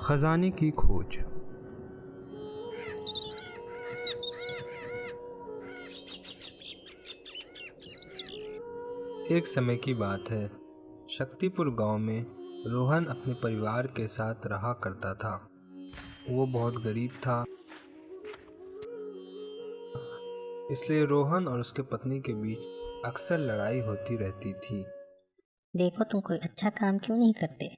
खजाने की खोज। एक समय की बात है, शक्तिपुर गांव में रोहन अपने परिवार के साथ रहा करता था। वो बहुत गरीब था, इसलिए रोहन और उसके पत्नी के बीच अक्सर लड़ाई होती रहती थी। देखो, तुम कोई अच्छा काम क्यों नहीं करते?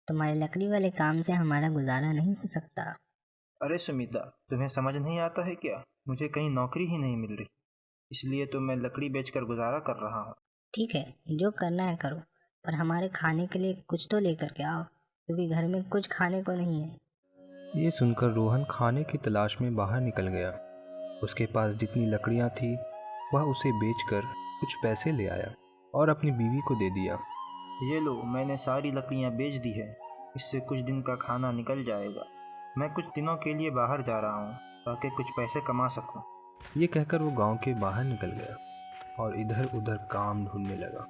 तुम्हारे लकड़ी वाले काम से हमारा गुजारा नहीं हो सकता। अरे सुमिता, तुम्हें समझ नहीं आता है क्या? मुझे कहीं नौकरी ही नहीं मिल रही, इसलिए तो मैं लकड़ी बेचकर गुजारा कर रहा हूँ। ठीक है, जो करना है करो, पर हमारे खाने के लिए कुछ तो लेकर के आओ, क्योंकि घर में कुछ खाने को नहीं है। ये सुनकर रोहन खाने की तलाश में बाहर निकल गया। उसके पास जितनी लकड़ियां थी वह उसे बेचकर कुछ पैसे ले आया और अपनी बीवी को दे दिया। ये लो, मैंने सारी लकड़ियाँ बेच दी है। इससे कुछ दिन का खाना निकल जाएगा। मैं कुछ दिनों के लिए बाहर जा रहा हूँ ताकि कुछ पैसे कमा सकूँ। ये कहकर वो गांव के बाहर निकल गया और इधर उधर काम ढूंढने लगा।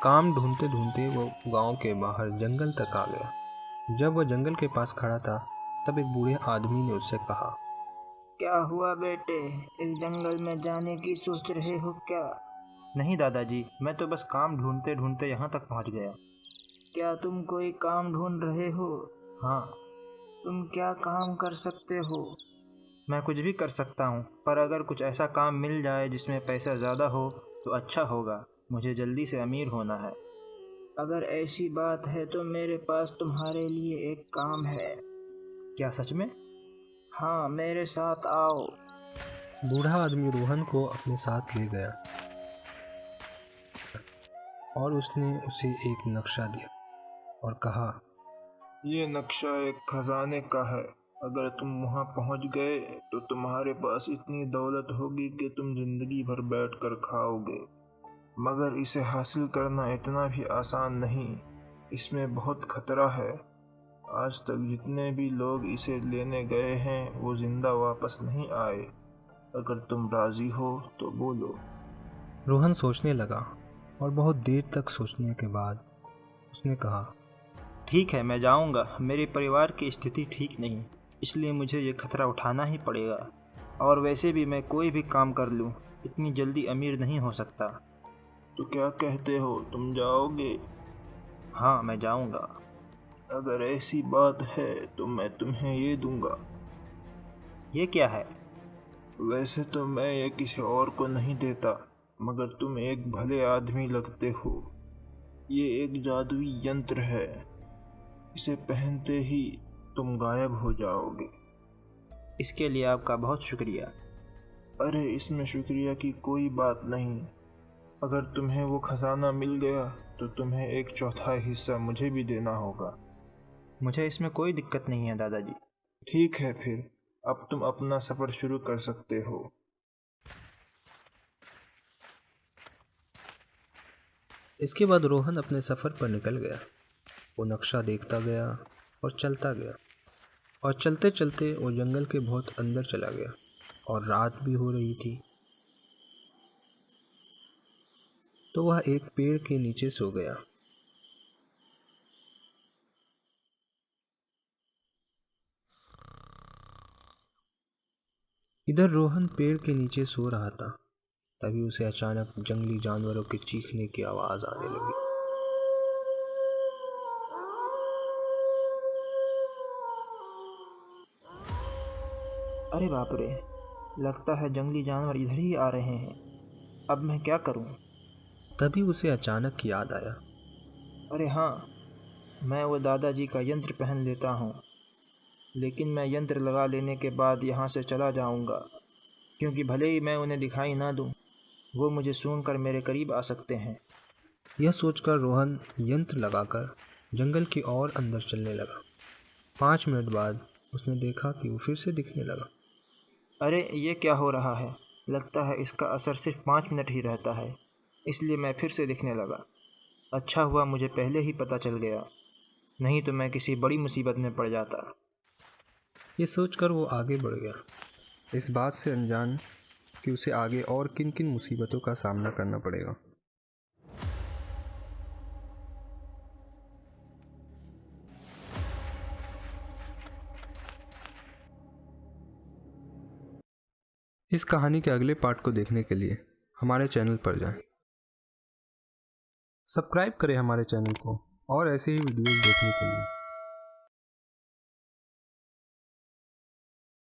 काम ढूंढते ढूंढते वो गांव के बाहर जंगल तक आ गया। जब वह जंगल के पास खड़ा था तब एक बूढ़े आदमी ने उससे कहा, क्या हुआ बेटे, इस जंगल में जाने की सोच रहे हो क्या? नहीं दादाजी, मैं तो बस काम ढूंढते ढूंढते यहाँ तक पहुँच गया। क्या तुम कोई काम ढूंढ रहे हो? हाँ। तुम क्या काम कर सकते हो? मैं कुछ भी कर सकता हूँ, पर अगर कुछ ऐसा काम मिल जाए जिसमें पैसा ज़्यादा हो तो अच्छा होगा। मुझे जल्दी से अमीर होना है। अगर ऐसी बात है तो मेरे पास तुम्हारे लिए एक काम है। क्या सच में? हाँ, मेरे साथ आओ। बूढ़ा आदमी रोहन को अपने साथ ले गया और उसने उसे एक नक्शा दिया और कहा, ये नक्शा एक खजाने का है। अगर तुम वहां पहुंच गए तो तुम्हारे पास इतनी दौलत होगी कि तुम जिंदगी भर बैठ कर खाओगे। मगर इसे हासिल करना इतना भी आसान नहीं, इसमें बहुत खतरा है। आज तक जितने भी लोग इसे लेने गए हैं वो जिंदा वापस नहीं आए। अगर तुम राजी हो तो बोलो। रोहन सोचने लगा और बहुत देर तक सोचने के बाद उसने कहा, ठीक है, मैं जाऊंगा। मेरे परिवार की स्थिति ठीक नहीं, इसलिए मुझे ये खतरा उठाना ही पड़ेगा। और वैसे भी मैं कोई भी काम कर लूँ, इतनी जल्दी अमीर नहीं हो सकता। तो क्या कहते हो, तुम जाओगे? हाँ, मैं जाऊंगा। अगर ऐसी बात है तो मैं तुम्हें ये दूंगा। ये क्या है? वैसे तो मैं ये किसी और को नहीं देता, मगर तुम एक भले आदमी लगते हो। ये एक जादुई यंत्र है, इसे पहनते ही तुम गायब हो जाओगे। इसके लिए आपका बहुत शुक्रिया। अरे, इसमें शुक्रिया की कोई बात नहीं। अगर तुम्हें वो खजाना मिल गया तो तुम्हें एक चौथाई हिस्सा मुझे भी देना होगा। मुझे इसमें कोई दिक्कत नहीं है दादाजी। ठीक है, फिर अब तुम अपना सफ़र शुरू कर सकते हो। इसके बाद रोहन अपने सफ़र पर निकल गया। वो नक्शा देखता गया और चलता गया और चलते चलते वो जंगल के बहुत अंदर चला गया और रात भी हो रही थी। तो वह एक पेड़ के नीचे सो गया। इधर रोहन पेड़ के नीचे सो रहा था, तभी उसे अचानक जंगली जानवरों के चीखने की आवाज़ आने लगी। अरे बाप रे, लगता है जंगली जानवर इधर ही आ रहे हैं। अब मैं क्या करूं? तभी उसे अचानक याद आया, अरे हाँ, मैं वो दादाजी का यंत्र पहन लेता हूँ। लेकिन मैं यंत्र लगा लेने के बाद यहाँ से चला जाऊँगा, क्योंकि भले ही मैं उन्हें दिखाई ना दूँ, वो मुझे सूंघकर मेरे करीब आ सकते हैं। यह सोचकर रोहन यंत्र लगाकर जंगल की ओर अंदर चलने लगा। 5 मिनट बाद उसने देखा कि वो फिर से दिखने लगा। अरे, ये क्या हो रहा है? लगता है इसका असर सिर्फ 5 मिनट ही रहता है, इसलिए मैं फिर से दिखने लगा। अच्छा हुआ मुझे पहले ही पता चल गया, नहीं तो मैं किसी बड़ी मुसीबत में पड़ जाता। ये सोचकर वो आगे बढ़ गया, इस बात से अनजान कि उसे आगे और किन किन मुसीबतों का सामना करना पड़ेगा। इस कहानी के अगले पार्ट को देखने के लिए हमारे चैनल पर जाएं। सब्सक्राइब करें हमारे चैनल को और ऐसे ही वीडियोस देखने के लिए।